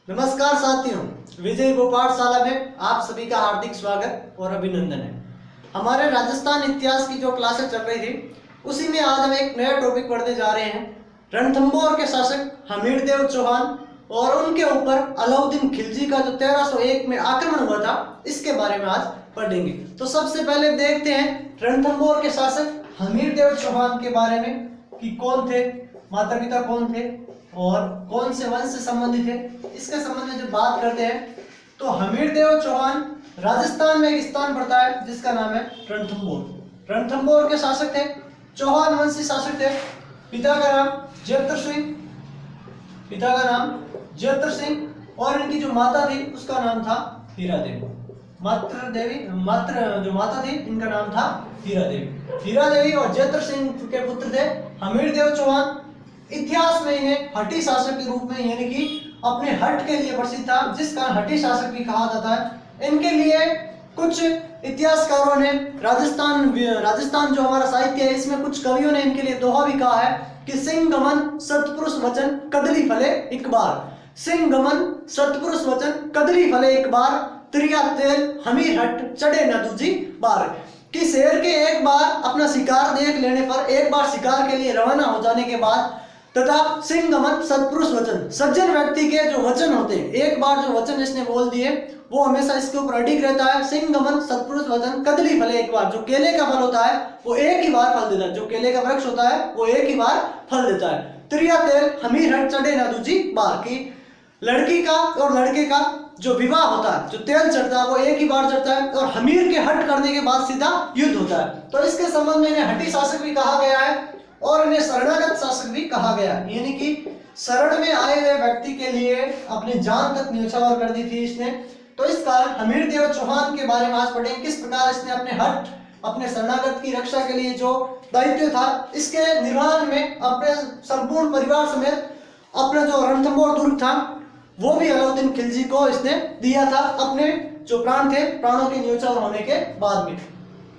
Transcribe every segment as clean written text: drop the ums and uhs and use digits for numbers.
नमस्कार साथियों, विजय वो पाठशाला में आप सभी का हार्दिक स्वागत और अभिनंदन है। हमारे राजस्थान इतिहास की जो क्लासेस चल रही थी उसी में आज हम एक नया टॉपिक पढ़ने जा रहे हैं। रणथंबोर के शासक हमीरदेव चौहान और उनके ऊपर अलाउद्दीन खिलजी का जो 1301 में आक्रमण हुआ था इसके बारे में आज पढ़ेंगे। तो सबसे पहले देखते हैं रणथंबोर के शासक हमीरदेव चौहान के बारे में कि कौन थे, माता पिता कौन थे और कौन से वंश से संबंधित है। इसके संबंध में जब बात करते हैं तो हमीरदेव चौहान राजस्थान में एक स्थान पड़ता है जिसका नाम है रणथंबोर। रणथंबोर के शासक थे, चौहान वंशी शासक थे। पिता का नाम जयत्र सिंह और इनकी जो माता थी उसका नाम था हीरा देवी। जो माता थी इनका नाम था हीरा देवी और जयत्र सिंह के पुत्र थे हमीरदेव चौहान। इतिहास में इन्हें हठी शासक के रूप में यानी कि अपने हट के लिए प्रसिद्ध था, जिस कारण हठी शासक भी कहा जाता है। इनके लिए कुछ इतिहासकारों ने राजस्थान जो हमारा साहित्य है इसमें कुछ कवियों ने इनके लिए दोहा भी कहा है कि सिंह गमन सतपुरुष वचन कदली फले एक बार। सिंह गमन सतपुरुष वचन कदली फले एक बार, त्रिया तेल हमीर हट चढ़े न दूजी बार। कि शेर के एक बार अपना शिकार देख लेने पर, एक बार शिकार के लिए रवाना हो जाने के बाद तथा सिंह गमन सत्पुरुष वचन, सज्जन व्यक्ति के जो वचन होते हैं, एक बार जो वचन इसने बोल दिए वो हमेशा इसके ऊपर अडिग रहता है। सिंह गमन सत्पुरुष वचन कदली फले एक बार, जो केले का फल होता है वो एक ही बार फल देता है, जो केले का वृक्ष होता है वो एक ही बार फल देता है। त्रिया तेल हमीर हट चढ़े ना दूजी बार, की लड़की का और लड़के का जो विवाह होता है, जो तेल चढ़ता है वो एक ही बार चढ़ता है और हमीर के हट करने के बाद सीधा युद्ध होता है। तो इसके संबंध में इन्हें हठी शासक भी कहा गया है और इन्हें शरणागत शासक भी कहा गया, यानी कि शरण में आए हुए व्यक्ति के लिए अपनी जान तक न्यौछावर कर दी थी इसने। तो इस कारण हमीरदेव चौहान के बारे में आज पढ़ेंगे, किस प्रकार इसने अपने हट, अपने शरणागत की रक्षा के लिए जो दायित्व था इसके निर्वहन में अपने संपूर्ण परिवार समेत अपना जो रणथंबोर दुर्ग था वो भी अलाउद्दीन खिलजी को इसने दिया था, अपने जो प्राण थे प्राणों के न्यौछावर होने के बाद में।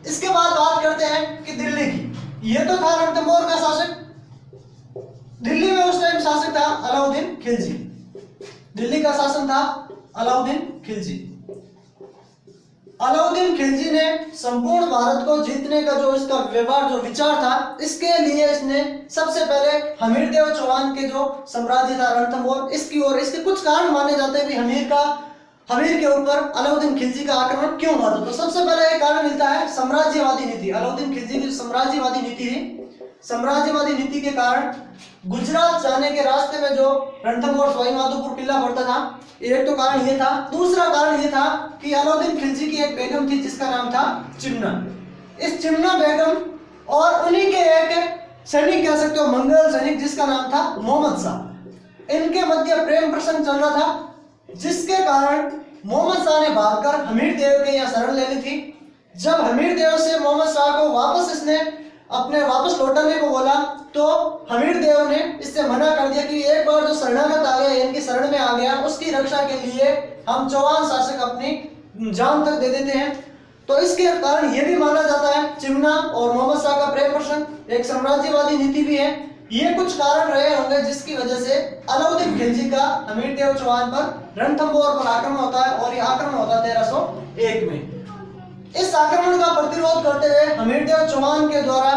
इसके बाद बात करते हैं कि दिल्ली की। ये तो था रणथंबोर का शासक, दिल्ली में उस टाइम शासक था अलाउद्दीन खिलजी। दिल्ली का शासन था अलाउद्दीन खिलजी। अलाउद्दीन खिलजी ने संपूर्ण भारत को जीतने का जो इसका व्यवहार, जो विचार था, इसके लिए इसने सबसे पहले हमीरदेव चौहान के जो साम्राज्य था रणथंबोर, इसकी और इसके कुछ कारण माने जाते हैं भी हमीर के ऊपर अलाउद्दीन खिलजी का आक्रमण क्यों हुआ था। तो सबसे पहले एक कारण मिलता है साम्राज्यवादी नीति। अलाउद्दीन खिलजी की साम्राज्यवादी नीति थी, साम्राज्यवादी नीति के कारण गुजरात जाने के रास्ते में जो रणथंबोर सवाई माधोपुर किला पड़ता था, एक तो कारण ये था। दूसरा कारण ये था कि अलाउद्दीन खिलजी की एक बेगम थी जिसका नाम था चिमना। इस चिमना बेगम और उन्हीं के एक सैनिक कह सकते हो, मंगल सैनिक, जिसका नाम था मोहम्मद शाह। इनके मध्य प्रेम प्रसंग चल रहा था जिसके कारण मोहम्मद शाह ने भागकर हमीरदेव के यहाँ शरण ले ली थी। जब हमीरदेव से मोहम्मद शाह को वापस लौटाने को बोला तो हमीरदेव ने इससे मना कर दिया कि एक बार जो शरणागत आ गया, इनकी शरण में आ गया, उसकी रक्षा के लिए हम चौहान शासक अपनी जान तक दे देते हैं। तो इसके कारण यह भी माना जाता है चिमना और मोहम्मद शाह का प्रेम प्रसंग एक साम्राज्यवादी नीति भी है। ये कुछ कारण रहे होंगे जिसकी वजह से अलाउद्दीन खिलजी का हमीरदेव चौहान पर रणथंबोर पर आक्रमण होता है और यह आक्रमण होता है 1301 में। इस आक्रमण का प्रतिरोध करते हुए हमीरदेव चौहान के द्वारा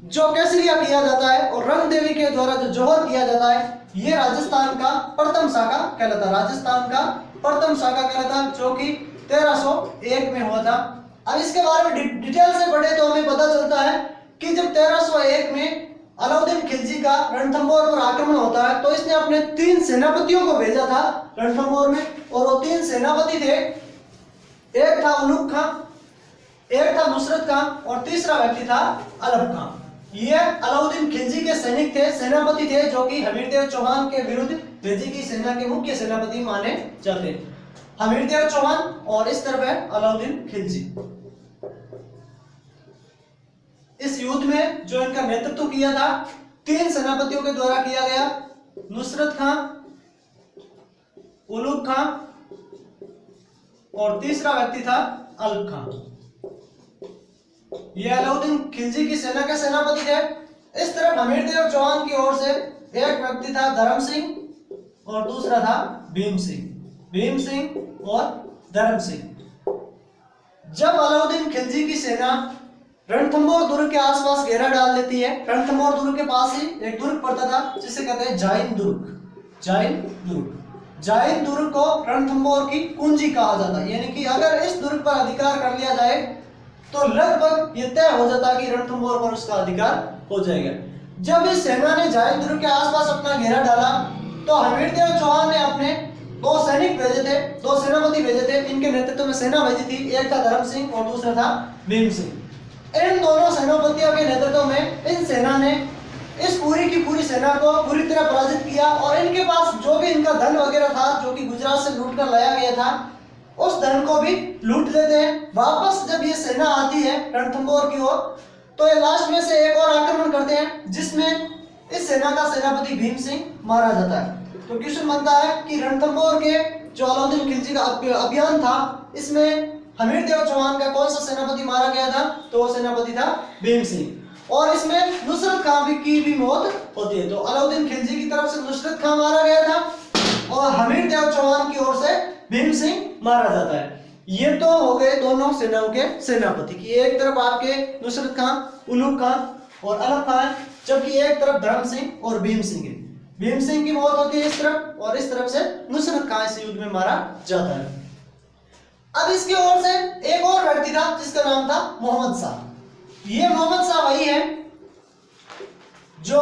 जो केसरिया किया जाता है और रंग देवी के द्वारा जो जोहर किया जाता है, ये राजस्थान का प्रथम शाखा कहलाता, जो कि 1301 में हुआ था। अब इसके बारे में डिटेल से पढ़े तो हमें पता चलता है कि जब 1301 में अलाउद्दीन खिलजी का रणथंबोर पर आक्रमण होता है तो इसने अपने 3 सेनापतियों को भेजा था रणथंबोर में, और वो 3 सेनापति थे, एक था उलुग खां, एक था नुसरत खां और तीसरा व्यक्ति था अलप खां। ये अलाउद्दीन खिलजी के सैनिक थे, सेनापति थे, जो कि हमीरदेव चौहान के विरुद्ध खिलजी की सेना के मुख्य सेनापति माने जाते। हमीरदेव चौहान और इस तरफ है अलाउद्दीन खिलजी। इस युद्ध में जो इनका नेतृत्व किया था 3 सेनापतियों के द्वारा किया गया, नुसरत खां, उलुग खां और तीसरा व्यक्ति था अलप खां। ये अलाउद्दीन खिलजी की सेना के सेनापति थे। इस तरफ हमीरदेव चौहान की ओर से एक व्यक्ति था धर्म सिंह और दूसरा था भीम सिंह, भीम सिंह और धर्म सिंह। जब अलाउद्दीन खिलजी की सेना रणथंभौर दुर्ग के आसपास घेरा डाल देती है, रणथंभौर दुर्ग के पास ही एक दुर्ग पड़ता था जिसे कहते हैं जाइन दुर्ग, जाइन दुर्ग। जाइन दुर्ग को रणथंभौर की कुंजी कहा जाता है, यानी कि अगर इस दुर्ग पर अधिकार कर लिया जाए तो लगभग ये तय हो जाता कि रणथंभौर पर उसका अधिकार हो जाएगा। जब इस सेना ने जाइन दुर्ग के आसपास अपना घेरा डाला तो हमीरदेव चौहान ने अपने दो सैनिक भेजे थे, दो सेनापति भेजे थे, इनके नेतृत्व में सेना भेजी थी। एक था धर्म सिंह और दूसरा था भीम सिंह। इन दोनों सेनापतियों के नेतृत्व में इन सेना ने इस पूरी की पूरी सेना को पूरी तरह पराजित किया और इनके पास जो भी इनका धन वगैरह था जो कि गुजरात से लूट कर लाया गया था उस धन को भी लूट लेते हैं। वापस जब ये सेना आती है रणथंभौर की ओर तो ये लास्ट में से एक और आक्रमण करते हैं जिसमें इस सेना का सेनापति भीम सिंह मारा जाता है। तो क्वेश्चन बनता है कि रणथंभौर के जो अलाउद्दीन खिलजी का अभियान था इसमें हमीरदेव चौहान का कौन सा सेनापति मारा गया था? तो वो सेनापति था भीम सिंह। और इसमें नुसरत खान की भी मौत होती है। तो अलाउद्दीन खिलजी की तरफ से नुसरत खान मारा गया था और हमीरदेव चौहान की ओर से भीम सिंह मारा जाता है। ये तो हो गए दोनों सेनाओं के सेनापति की, एक तरफ आपके नुसरत खान, उलूग खान और अलग खान, जबकि एक तरफ धर्म सिंह और भीम सिंह है। भीम सिंह की मौत होती है इस तरफ और इस तरफ से नुसरत खान इस युद्ध में मारा जाता है। अब इसकी ओर से एक और व्यक्ति था जिसका नाम था मोहम्मद शाह। ये मोहम्मद शाह वही है जो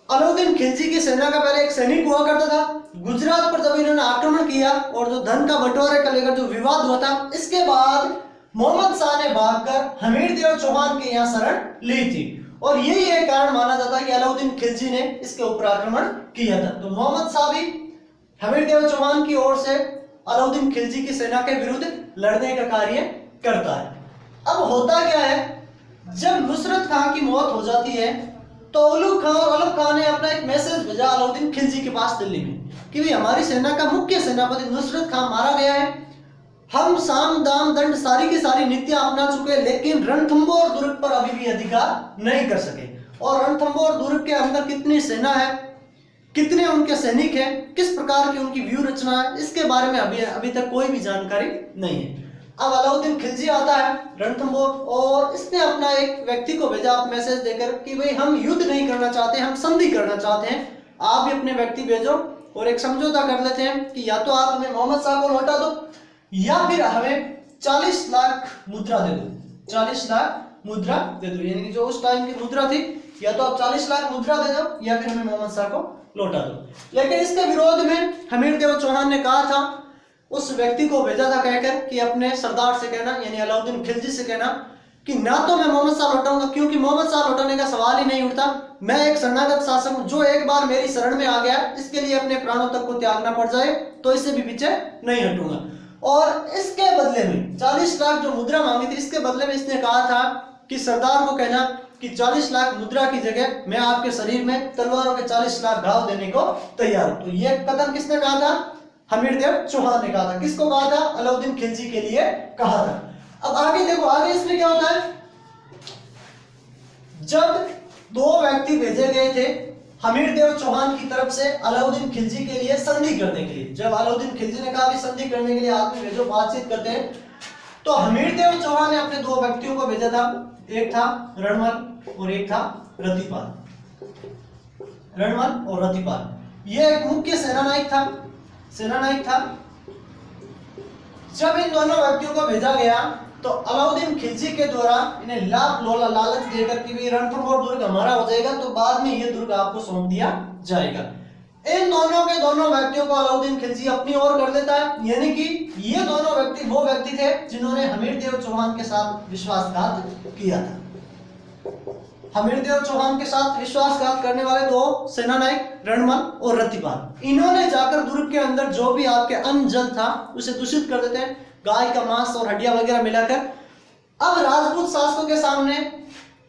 अलाउद्दीन खिलजी की सेना का पहले एक सैनिक हुआ करता था। गुजरात पर जब इन्होंने आक्रमण किया और जो धन का बंटवारे का लेकर जो विवाद हुआ था इसके बाद मोहम्मद शाह ने भागकर हमीरदेव चौहान के यहाँ शरण ली थी और यही एक कारण माना जाता है कि अलाउद्दीन खिलजी ने इसके ऊपर आक्रमण किया था। तो मोहम्मद शाह भी हमीरदेव चौहान की ओर से अलाउद्दीन खिलजी की सेना के विरुद्ध लड़ने का कार्य करता है। अब होता क्या है, जब नुसरत खान की मौत हो जाती है तो उलूग खान और अलग खान ने अपना एक मैसेज भेजा अलाउद्दीन खिलजी के पास दिल्ली में कि भाई हमारी सेना का मुख्य सेनापति नुसरत खान मारा गया है, हम साम दाम दंड सारी की सारी नीतियां अपना चुके लेकिन रणथंभौर दुर्ग पर अभी भी अधिकार नहीं कर सके। और रणथंभौर दुर्ग के अंदर कितनी सेना है, कितने उनके सैनिक हैं, किस प्रकार की उनकी व्यूह रचना है, इसके बारे में अभी तक कोई भी जानकारी नहीं है। अब अलाउद्दीन खिलजी आता है रणथंभौर और इसने अपना एक व्यक्ति को भेजा मैसेज देकर कि भाई हम युद्ध नहीं करना चाहते, हम संधि करना चाहते हैं, आप भी अपने व्यक्ति भेजो और एक समझौता कर लेते हैं कि या तो आप हमें मोहम्मद शाह को लौटा दो या फिर हमें 40 लाख मुद्रा दे दो, 40 लाख मुद्रा दे दो, यानी कि जो उस टाइम की मुद्रा थी, या तो आप 40 लाख मुद्रा दे दो या फिर हमें मोहम्मद शाह को लौटा दो। लेकिन इसके विरोध में हमीरदेव चौहान ने कहा था, उस व्यक्ति को भेजा था कहकर कि अपने सरदार से कहना यानी अलाउद्दीन खिलजी से कहना कि ना तो मैं मोहम्मद शाह लौटाऊंगा क्योंकि मोहम्मद शाह लौटाने का सवाल ही नहीं उठता, मैं एक शरणागत शासक हूं जो एक बार मेरी शरण में आ गया इसके लिए अपने प्राणों तक को त्यागना पड़ जाए तो इससे भी पीछे नहीं हटूंगा। और इसके बदले में 40 लाख जो मुद्रा मांगी थी इसके बदले में इसने कहा था कि सरदार को कहना कि 40 लाख मुद्रा की जगह मैं आपके शरीर में तलवारों के 40 लाख घाव देने को तैयार हूं। तो ये कथन किसने कहा था? हमीरदेव चौहान ने कहा था। किसको कहा था? अलाउद्दीन खिलजी के लिए कहा था। अब आगे देखो, आगे इसमें क्या होता है, जब दो व्यक्ति भेजे गए थे हमीरदेव चौहान की तरफ से अलाउद्दीन खिलजी के लिए संधि करने के लिए, जब अलाउद्दीन खिलजी ने कहा कि संधि करने के लिए आदमी भेजो, बातचीत करते हैं, तो हमीरदेव चौहान ने अपने दो व्यक्तियों को भेजा था, एक था रणमल और एक था रतिपाल। रणमल और रतिपाल ये एक मुख्य सेनानायक था। जब इन दोनों व्यक्तियों को भेजा गया तो अलाउद्दीन खिलजी के द्वारा इन्हें लालच देकर कि भी रणथंभौर दुर्ग हमारा हो जाएगा तो बाद में ये दुर्ग आपको सौंप दिया जाएगा। इन दोनों के दोनों व्यक्तियों को अलाउद्दीन खिलजी अपनी ओर कर लेता है, यानी कि ये दोनों व्यक्ति वो व्यक्ति थे जिन्होंने हमीरदेव चौहान के साथ विश्वासघात किया था। हमीरदेव चौहान के साथ विश्वासघात करने वाले दो सेनानायक रणमल और रतिपाल, इन्होंने जाकर दुर्ग के अंदर जो भी आपके अन्न जल था उसे दूषित कर देते हैं, गाय का मांस और हड्डियां वगैरह मिलाकर। अब राजपूत शासकों के सामने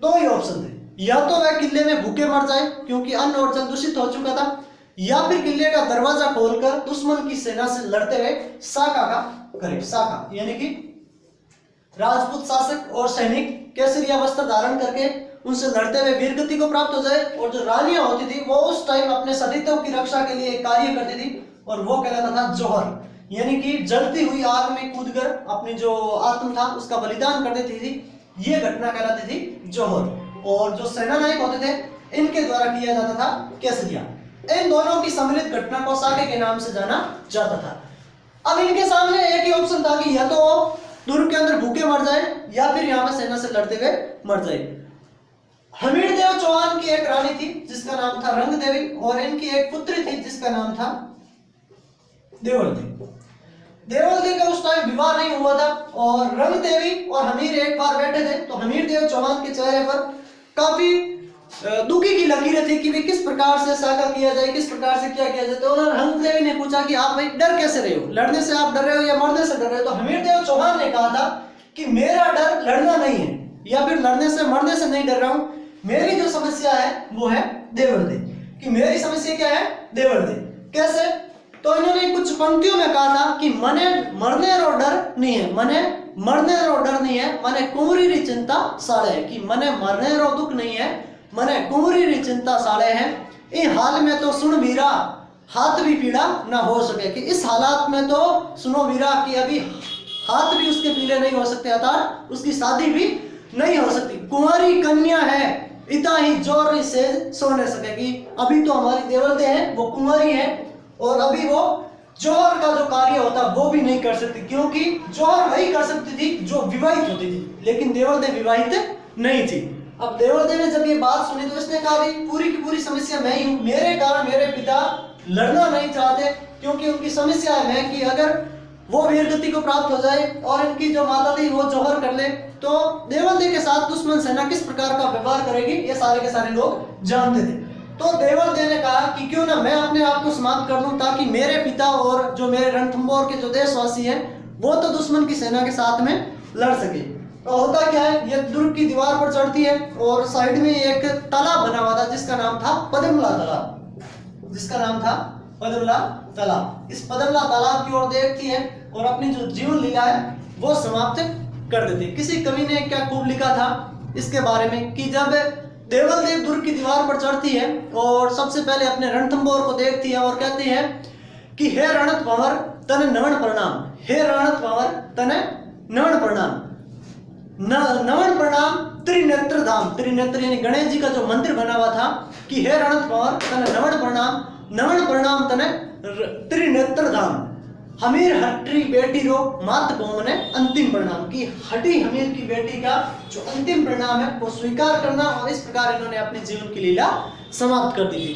दो ही ऑप्शन थे, या तो वह किले में भूखे मर जाए क्योंकि अन्न और जल दूषित हो चुका था, या फिर किले का दरवाजा खोलकर दुश्मन की सेना से लड़ते हुए साका का करे। साका यानी कि राजपूत शासक और सैनिक केसरिया वस्त्र धारण करके उनसे लड़ते हुए वीरगति को प्राप्त हो जाए, और जो रानियां होती थी वो उस टाइम अपने सतीत्व की रक्षा के लिए कार्य करती थी, और वो कहलाता था जौहर, यानी कि जलती हुई आग में कूदकर अपनी जो आत्म था उसका बलिदान कर देती थी, ये घटना कहलाती थी जौहर। और जो सेनानायक होते थे इनके द्वारा किया जाता था केसरिया। इन दोनों की सम्मिलित घटना को साके के नाम से जाना जाता था। अब इनके सामने एक ही ऑप्शन था कि या तो दुर्ग के अंदर भूखे मर जाए या फिर यहाँ पर सेना से लड़ते हुए मर जाए। हमीरदेव चौहान की एक रानी थी जिसका नाम था रंग देवी, और इनकी एक पुत्री थी जिसका नाम था देवल देवी। देवल देवी का उस टाइम विवाह नहीं हुआ था, और रंग देवी और हमीर एक बार बैठे थे तो हमीरदेव चौहान के चेहरे पर काफी दुखी की लकीरें थी कि भाई किस प्रकार से साका किया जाए, किस प्रकार से क्या किया जाए। तो उन्होंने रंग देवी ने पूछा कि आप भाई डर कैसे रहे हो, लड़ने से आप डर रहे हो या मरने से डर रहे हो? तो हमीरदेव चौहान ने कहा था कि मेरा डर लड़ना नहीं है या फिर लड़ने से मरने से नहीं डर रहा हूं, मेरी जो समस्या है वो है देवर दे, कि मेरी समस्या क्या है, देवर दे। कैसे? तो इन्होंने कुछ पंक्तियों में कहा था कि मने मरने रो डर नहीं है, मने मरने रो डर नहीं है, मने कुंवरी री चिंता साड़े है, कि मने मरने रो दुख नहीं है, मने कुंवरी री चिंता साड़े है। इन हाल में तो सुन वीरा हाथ भी पीड़ा ना हो सके, कि इस हालात में तो सुनो वीरा कि अभी हाथ भी उसके पीले नहीं हो सकते, अर्थात उसकी शादी भी नहीं हो सकती। कुंवारी कन्या है इतना ही जोर से सो नहीं सकेगी, अभी तो हमारी देवलते हैं वो कुंवारी है और अभी वो जौहर का जो कार्य होता वो भी नहीं कर सकती, क्योंकि जौहर वही कर सकती थी जो विवाहित होती थी, लेकिन देवलते विवाहित नहीं थी। अब देवलते ने जब ये बात सुनी तो इसने कहा पूरी की पूरी समस्या मैं ही हूँ, मेरे कारण मेरे पिता लड़ना नहीं चाहते, क्योंकि उनकी समस्या है कि अगर वो वीरगति को प्राप्त हो जाए और इनकी जो माता थी वो जौहर कर ले तो देवलते के साथ दुश्मन सेना किस प्रकार का व्यवहार करेगी, ये सारे के सारे लोग जानते थे। तो देवलते ने कहा कि क्यों ना मैं अपने आप को समाप्त कर दूं, ताकि मेरे पिता और जो मेरे रणथंभौर के जो देशवासी हैं वो तो दुश्मन की सेना के साथ में लड़ सके। तो होता क्या है, ये दुर्ग की दीवार पर चढ़ती है और साइड में एक तालाब बना हुआ था जिसका नाम था पद्मला तालाब, जिसका नाम था पद्मला तालाब। इस पद्मला तालाब की ओर देखती है और अपनी जो जीवन लीला है वो समाप्त कर देती है। किसी कवि ने क्या खूब लिखा था इसके बारे में कि जब देवल देव दुर्ग की दीवार पर चढ़ती है और सबसे पहले अपने रणथंभौर को देखती है और कहती है कि हे रणत भंवर तने नमन प्रणाम, हे रणत भंवर तने नमन प्रणाम, नमन प्रणाम त्रिनेत्र धाम। त्रिनेत्र यानी गणेश जी का जो मंदिर बना हुआ था, कि हे रणत भंवर तने नमन प्रणाम, नमन प्रणाम तने त्रिनेत्र धाम। हमीर हट्टी बेटी रो मातृभूमि ने अंतिम प्रणाम, की हटी हमीर की बेटी का जो अंतिम प्रणाम है वो स्वीकार करना। और इस प्रकार इन्होंने अपने जीवन की लीला समाप्त कर दी थी।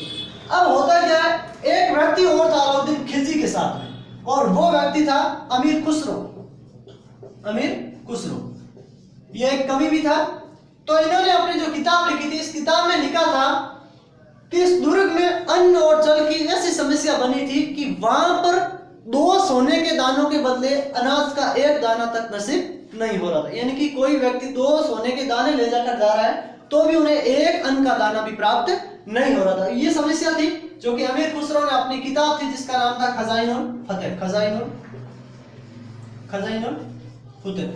अब होता क्या है, एक व्यक्ति और था अलाउद्दीन खिलजी के साथ में, और वो व्यक्ति था अमीर खुसरो। अमीर खुसरो ये एक कवि भी था। तो इन्होंने अपनी जो किताब लिखी थी, इस किताब में लिखा था कि इस दुर्ग में अन्न और जल की ऐसी समस्या बनी थी कि वहां पर 2 सोने के दानों के बदले अनाज का 1 दाना तक नसीब नहीं हो रहा था। यानी कि कोई व्यक्ति 2 सोने के दाने ले जाकर जा रहा है तो भी उन्हें 1 अन्न का दाना भी प्राप्त नहीं हो रहा था। ये समस्या थी जो कि अमीर खुसरो ने अपनी किताब थी जिसका नाम था खजाइनुल फतेह, खजाइनुल फतेह,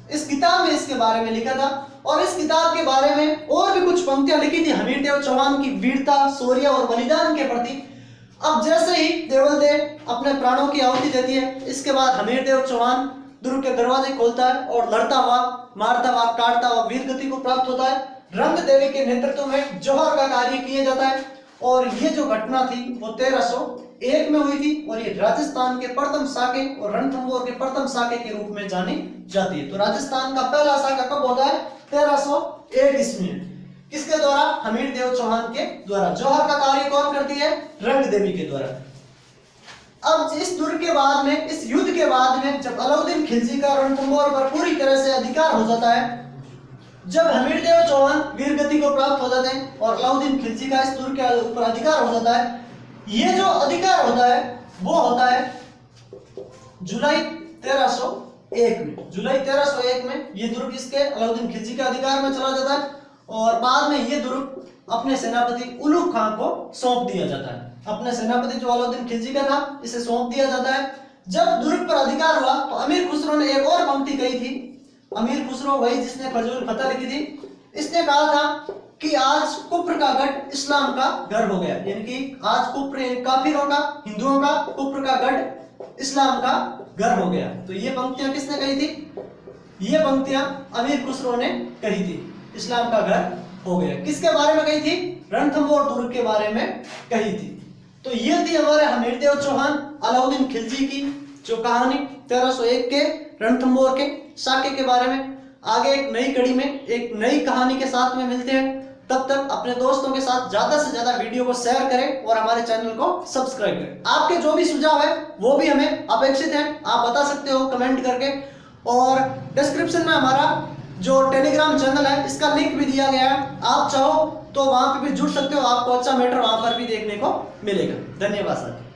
इस किताब में इसके बारे में लिखा था। और इस किताब के बारे में और भी कुछ पंक्तियां लिखी थी हमीरदेव चौहान की वीरता, शौर्य और बलिदान के प्रति। अब जैसे ही देवलदेव अपने प्राणों की आहुति देती है, इसके बाद हमीरदेव चौहान दुर्ग के दरवाजे खोलता है और लड़ता हुआ, मारता हुआ, काटता हुआ वीरगति को प्राप्त होता है। रंग देवी के नेतृत्व में जौहर का कार्य किया जाता है। और ये जो घटना थी वो 1301 में हुई थी और ये राजस्थान के प्रथम साके और रणथंभौर के प्रथम साके के रूप में जानी जाती है। तो राजस्थान का पहला साका कब होता है? 1301 ईस्वी में। किसके द्वारा? हमीरदेव चौहान के द्वारा। जौहर का कार्य कौन करती है? रंग देवी के द्वारा। अब इस दुर्ग के बाद में, इस युद्ध के बाद में, जब अलाउद्दीन खिलजी का रणथंभौर पर पूरी तरह से अधिकार हो जाता है, जब हमीरदेव चौहान वीरगति को प्राप्त हो जाते हैं और अलाउद्दीन खिलजी का इस दुर्ग के ऊपर अधिकार हो जाता है, ये जो अधिकार होता है वो होता है जुलाई 1301 में। जुलाई 1301 में ये दुर्ग इसके अलाउद्दीन खिलजी के अधिकार में चला जाता है और बाद में ये दुर्ग अपने सेनापति उलुग खां को सौंप दिया जाता है। अपने सेनापति जो अलाउद्दीन खिलजी का था, इसे सौंप दिया जाता है। जब दुर्ग पर अधिकार हुआ तो अमीर खुसरो ने एक और पंक्ति कही थी। अमीर खुसरो वही जिसने फजूल फतह लिखी थी। इसने कहा था कि आज कुफ्र का गढ़ इस्लाम का घर हो गया, यानी कि आज कुफ्र काफिरों का, हिंदुओं का कुफ्र का गढ़ इस्लाम का घर हो गया। तो ये पंक्तियां किसने कही थी? ये पंक्तियां अमीर खुसरो ने कही थी, इस्लाम का घर हो गया। किसके बारे में कही थी? रणथंभौर दुर्ग के बारे में कही थी। तो ये थी हमारे हमीरदेव चौहान अलाउद्दीन खिलजी की जो कहानी 1301 के रणथंभौर के साके के बारे में। आगे एक नई कड़ी में एक नई कहानी के साथ में मिलते हैं। तब तक अपने दोस्तों के साथ ज्यादा से ज्यादा वीडियो को शेयर करें और हमारे चैनल को सब्सक्राइब करें। आपके जो भी सुझाव है वो भी हमें अपेक्षित है, आप बता सकते हो कमेंट करके। और डिस्क्रिप्शन में हमारा जो टेलीग्राम चैनल है इसका लिंक भी दिया गया है, आप चाहो तो वहां पे भी जुड़ सकते हो, आपको अच्छा मैटर वहां पर भी देखने को मिलेगा। धन्यवाद साथी।